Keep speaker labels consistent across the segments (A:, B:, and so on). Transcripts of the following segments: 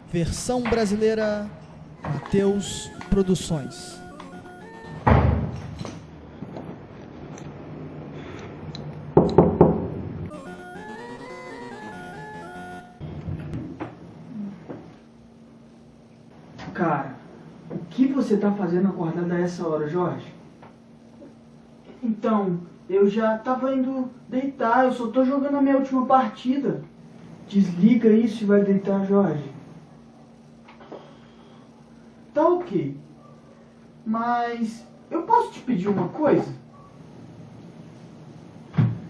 A: Versão brasileira, Mateus Produções.
B: Cara, o que você tá fazendo acordado a essa hora, Jorge? Então, eu já tava indo deitar, eu só tô jogando a minha última partida. Desliga isso e vai deitar, Jorge. Tá ok. Mas eu posso te pedir uma coisa?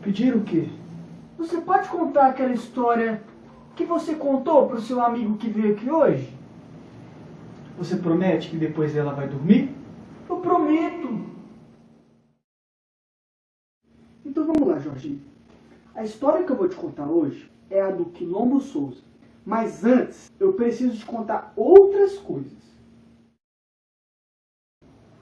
B: Pedir o quê? Você pode contar aquela história que você contou pro seu amigo que veio aqui hoje? Você promete que depois ela vai dormir? Eu prometo! Então vamos lá, Jorginho. A história que eu vou te contar hoje é a do Quilombo Souza. Mas antes, eu preciso te contar outras coisas.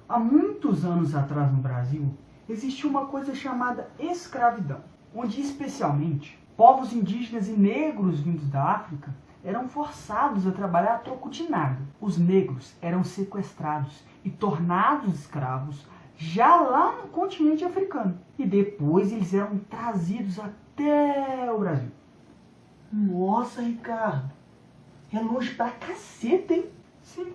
B: Há muitos anos atrás no Brasil, existia uma coisa chamada escravidão, onde especialmente povos indígenas e negros vindos da África eram forçados a trabalhar a troco de nada. Os negros eram sequestrados e tornados escravos já lá no continente africano. E depois eles eram trazidos até o Brasil. Nossa, Ricardo, é longe pra caceta, hein? Sim.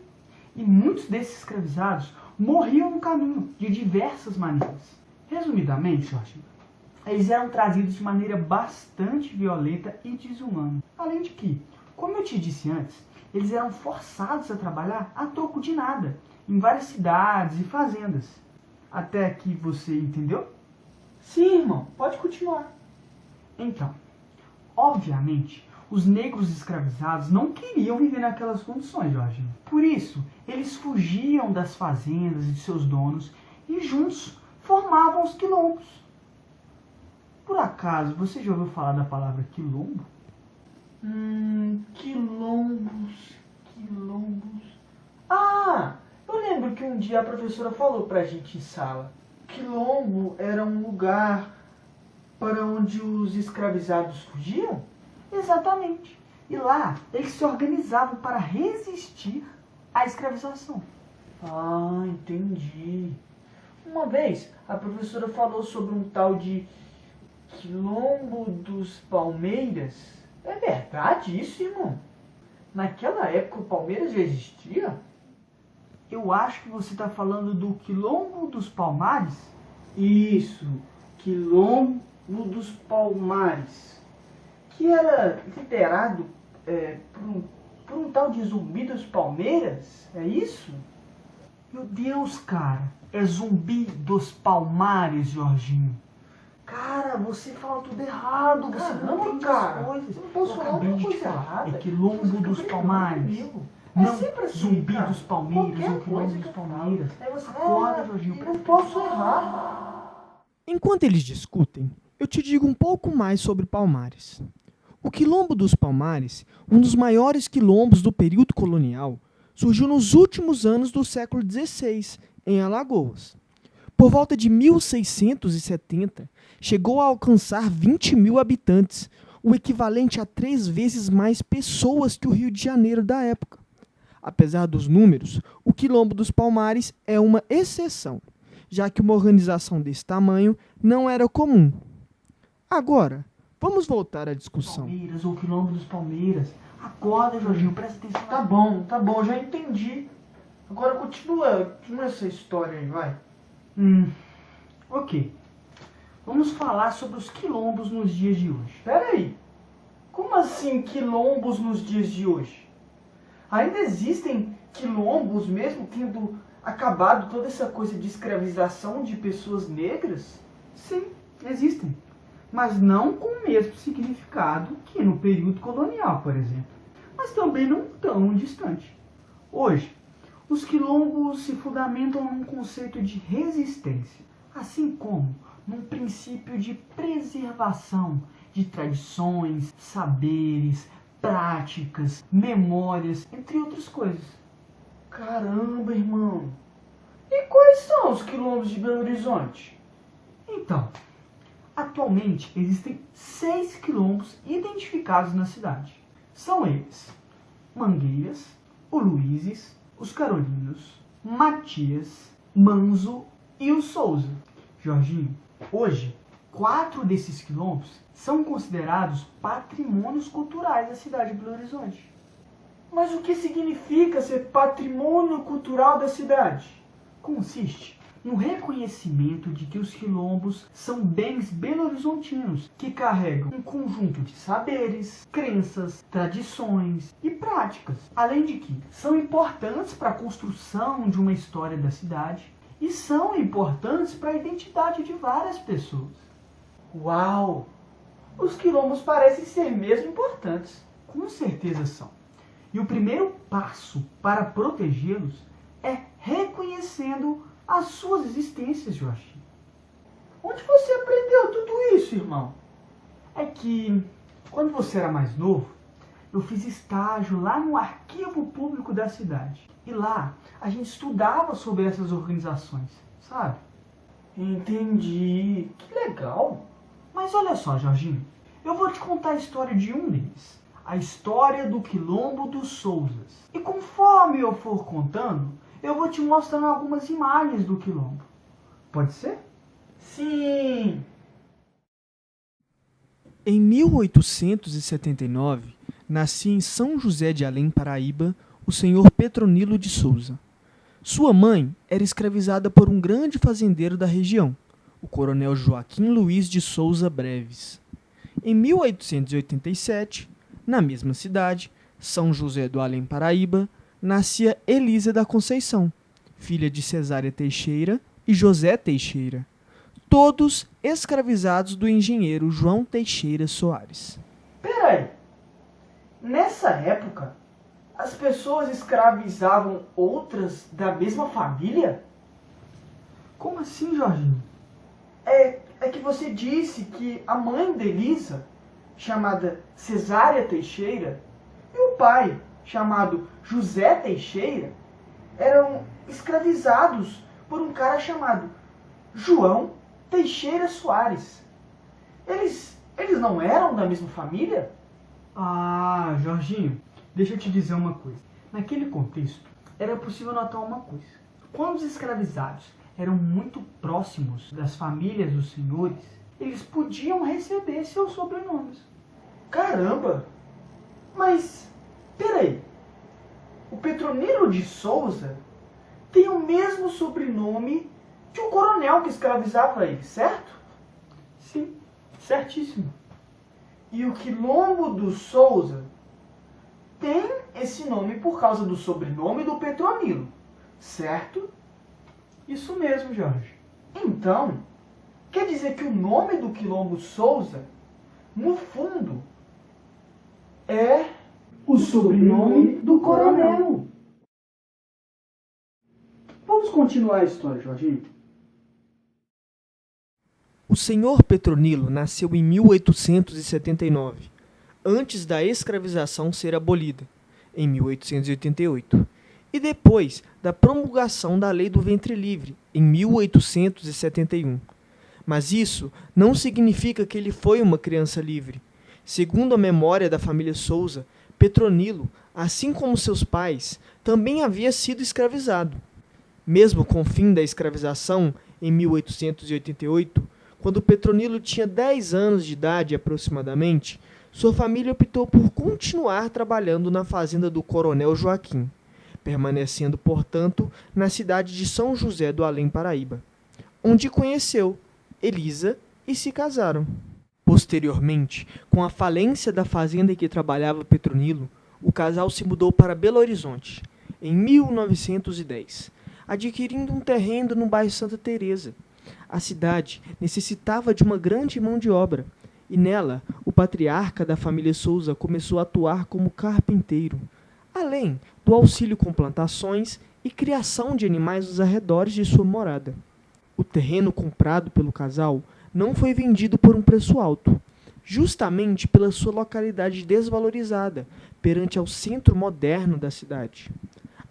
B: E muitos desses escravizados morriam no caminho, de diversas maneiras. Resumidamente, Jorge, eles eram trazidos de maneira bastante violenta e desumana. Além de que, como eu te disse antes, eles eram forçados a trabalhar a troco de nada, em várias cidades e fazendas. Até aqui você entendeu? Sim, irmão, pode continuar. Então, obviamente, os negros escravizados não queriam viver naquelas condições, Jorge. Por isso, eles fugiam das fazendas e de seus donos e juntos formavam os quilombos. Por acaso, você já ouviu falar da palavra quilombo? Quilombos. Ah, eu lembro que um dia a professora falou pra gente em sala. Quilombo era um lugar para onde os escravizados fugiam? Exatamente. E lá eles se organizavam para resistir à escravização. Ah, entendi. Uma vez a professora falou sobre um tal de Quilombo dos Palmeiras. É verdade isso, irmão? Naquela época o Palmeiras já existia? Eu acho que você está falando do Quilombo dos Palmares? Isso, Quilombo dos Palmares. Que era liderado por um tal de Zumbi dos Palmeiras, é isso? Meu Deus, cara, é Zumbi dos Palmares, Jorginho. Cara, você fala tudo errado, você não entende as coisas. Eu não posso falar uma coisa errada. É Quilombo dos Palmares. Não, assim, Zumbi cara. Dos Palmeiras, ou Quilombo dos Palmeiras. Acorda, Jorginho. Eu não posso errar.
A: Enquanto eles discutem, eu te digo um pouco mais sobre Palmares. O Quilombo dos Palmares, um dos maiores quilombos do período colonial, surgiu nos últimos anos do século XVI, em Alagoas. Por volta de 1670, chegou a alcançar 20 mil habitantes, o equivalente a 3 vezes mais pessoas que o Rio de Janeiro da época. Apesar dos números, o Quilombo dos Palmares é uma exceção, já que uma organização desse tamanho não era comum. Agora, vamos voltar à discussão.
B: Palmeiras, ou Quilombo dos Palmeiras. Acorda, Jorginho, presta atenção. Tá bom, já entendi. Agora continua essa história aí, vai. Ok. Vamos falar sobre os quilombos nos dias de hoje. Pera aí. Como assim quilombos nos dias de hoje? Ainda existem quilombos mesmo tendo acabado toda essa coisa de escravização de pessoas negras? Sim, existem. Mas não com o mesmo significado que no período colonial, por exemplo. Mas também não tão distante. Hoje, os quilombos se fundamentam num conceito de resistência, assim como num princípio de preservação de tradições, saberes, práticas, memórias, entre outras coisas. Caramba, irmão! E quais são os quilombos de Belo Horizonte? Então, atualmente existem 6 quilombos identificados na cidade. São eles: Mangueiras, o Luizes, os Carolinos, Matias, Manzo e o Souza. Jorginho, hoje, 4 desses quilombos são considerados patrimônios culturais da cidade de Belo Horizonte. Mas o que significa ser patrimônio cultural da cidade? Consiste no reconhecimento de que os quilombos são bens belo-horizontinos que carregam um conjunto de saberes, crenças, tradições e práticas, além de que são importantes para a construção de uma história da cidade e são importantes para a identidade de várias pessoas. Uau! Os quilombos parecem ser mesmo importantes. Com certeza são. E o primeiro passo para protegê-los é reconhecendo as suas existências, Jorginho. Onde você aprendeu tudo isso, irmão? É que, quando você era mais novo, eu fiz estágio lá no arquivo público da cidade. E lá, a gente estudava sobre essas organizações, sabe? Entendi. Que legal. Mas olha só, Jorginho, eu vou te contar a história de um deles. A história do Quilombo dos Souzas. E conforme eu for contando, eu vou te mostrando algumas imagens do quilombo. Pode ser? Sim!
A: Em 1879, nascia em São José de Além, Paraíba, o senhor Petronilo de Souza. Sua mãe era escravizada por um grande fazendeiro da região, o coronel Joaquim Luiz de Souza Breves. Em 1887, na mesma cidade, São José do Além, Paraíba, nascia Elisa da Conceição, filha de Cesária Teixeira e José Teixeira, todos escravizados do engenheiro João Teixeira Soares.
B: Peraí, nessa época, as pessoas escravizavam outras da mesma família? Como assim, Jorginho? É que você disse que a mãe de Elisa, chamada Cesária Teixeira, e o pai, chamado José Teixeira, eram escravizados por um cara chamado João Teixeira Soares. Eles não eram da mesma família? Ah, Jorginho, deixa eu te dizer uma coisa. Naquele contexto, era possível notar uma coisa. Quando os escravizados eram muito próximos das famílias dos senhores, eles podiam receber seus sobrenomes. Caramba! Mas, peraí, o Petronilo de Souza tem o mesmo sobrenome de um coronel que escravizava ele, certo? Sim, certíssimo. E o Quilombo dos Souza tem esse nome por causa do sobrenome do Petronilo, certo? Isso mesmo, Jorge. Então, quer dizer que o nome do Quilombo Souza, no fundo, é o sobrenome do coronel. Vamos continuar a história, Jorginho.
A: O senhor Petronilo nasceu em 1879, antes da escravização ser abolida, em 1888, e depois da promulgação da Lei do Ventre Livre, em 1871. Mas isso não significa que ele foi uma criança livre. Segundo a memória da família Souza, Petronilo, assim como seus pais, também havia sido escravizado. Mesmo com o fim da escravização, em 1888, quando Petronilo tinha 10 anos de idade aproximadamente, sua família optou por continuar trabalhando na fazenda do coronel Joaquim, permanecendo, portanto, na cidade de São José do Além, Paraíba, onde conheceu Elisa e se casaram. Posteriormente, com a falência da fazenda em que trabalhava Petronilo, o casal se mudou para Belo Horizonte, em 1910, adquirindo um terreno no bairro Santa Teresa. A cidade necessitava de uma grande mão de obra, e nela o patriarca da família Souza começou a atuar como carpinteiro, além do auxílio com plantações e criação de animais nos arredores de sua morada. O terreno comprado pelo casal não foi vendido por um preço alto, justamente pela sua localidade desvalorizada perante ao centro moderno da cidade.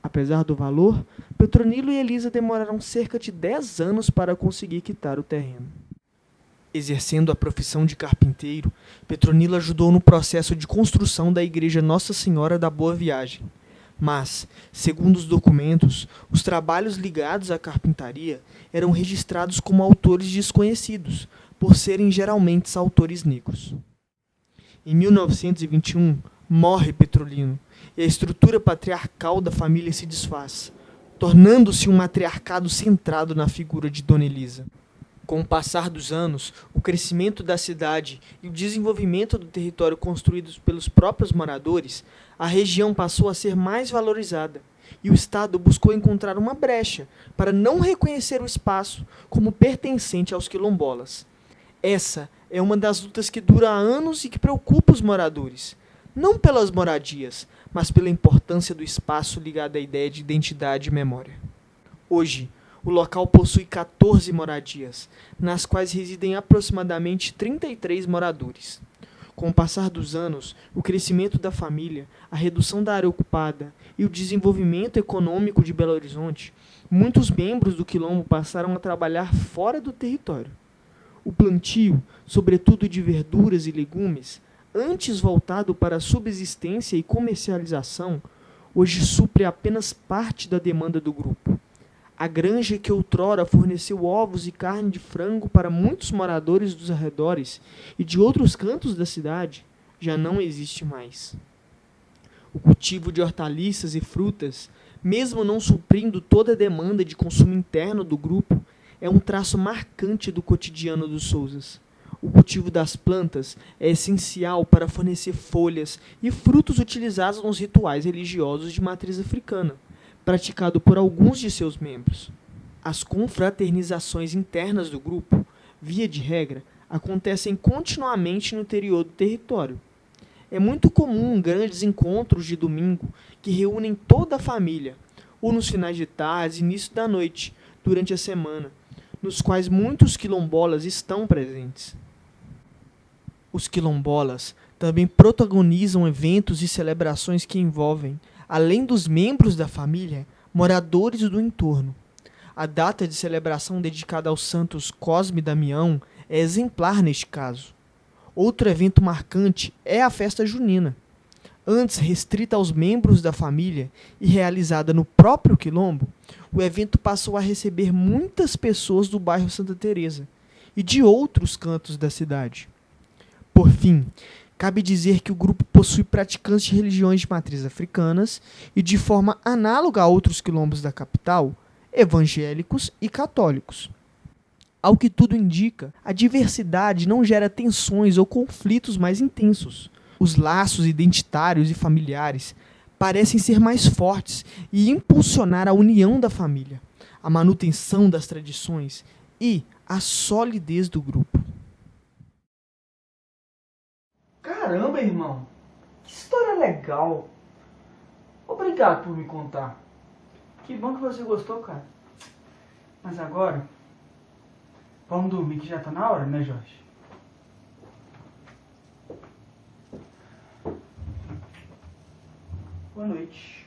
A: Apesar do valor, Petronilo e Elisa demoraram cerca de 10 anos para conseguir quitar o terreno. Exercendo a profissão de carpinteiro, Petronilo ajudou no processo de construção da igreja Nossa Senhora da Boa Viagem. Mas, segundo os documentos, os trabalhos ligados à carpintaria eram registrados como autores desconhecidos, por serem geralmente autores negros. Em 1921, morre Petrolino e a estrutura patriarcal da família se desfaz, tornando-se um matriarcado centrado na figura de Dona Elisa. Com o passar dos anos, o crescimento da cidade e o desenvolvimento do território construídos pelos próprios moradores, a região passou a ser mais valorizada e o Estado buscou encontrar uma brecha para não reconhecer o espaço como pertencente aos quilombolas. Essa é uma das lutas que dura há anos e que preocupa os moradores, não pelas moradias, mas pela importância do espaço ligado à ideia de identidade e memória. Hoje, o local possui 14 moradias, nas quais residem aproximadamente 33 moradores. Com o passar dos anos, o crescimento da família, a redução da área ocupada e o desenvolvimento econômico de Belo Horizonte, muitos membros do quilombo passaram a trabalhar fora do território. O plantio, sobretudo de verduras e legumes, antes voltado para a subsistência e comercialização, hoje supre apenas parte da demanda do grupo. A granja que outrora forneceu ovos e carne de frango para muitos moradores dos arredores e de outros cantos da cidade já não existe mais. O cultivo de hortaliças e frutas, mesmo não suprindo toda a demanda de consumo interno do grupo, é um traço marcante do cotidiano dos Souzas. O cultivo das plantas é essencial para fornecer folhas e frutos utilizados nos rituais religiosos de matriz africana, praticado por alguns de seus membros. As confraternizações internas do grupo, via de regra, acontecem continuamente no interior do território. É muito comum grandes encontros de domingo que reúnem toda a família, ou nos finais de tarde e início da noite, durante a semana, nos quais muitos quilombolas estão presentes. Os quilombolas também protagonizam eventos e celebrações que envolvem, além dos membros da família, moradores do entorno. A data de celebração dedicada aos santos Cosme e Damião é exemplar neste caso. Outro evento marcante é a festa junina. Antes restrita aos membros da família e realizada no próprio quilombo, o evento passou a receber muitas pessoas do bairro Santa Teresa e de outros cantos da cidade. Por fim, cabe dizer que o grupo possui praticantes de religiões de matriz africanas e, de forma análoga a outros quilombos da capital, evangélicos e católicos. Ao que tudo indica, a diversidade não gera tensões ou conflitos mais intensos. Os laços identitários e familiares parecem ser mais fortes e impulsionar a união da família, a manutenção das tradições e a solidez do grupo.
B: Caramba, irmão! Que história legal! Obrigado por me contar. Que bom que você gostou, cara. Mas agora, vamos dormir que já tá na hora, né, Jorge? Boa noite.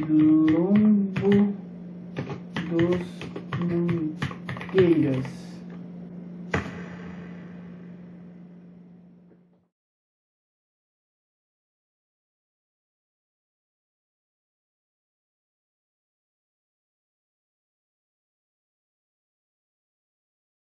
B: Quilombo dos Mangueiras.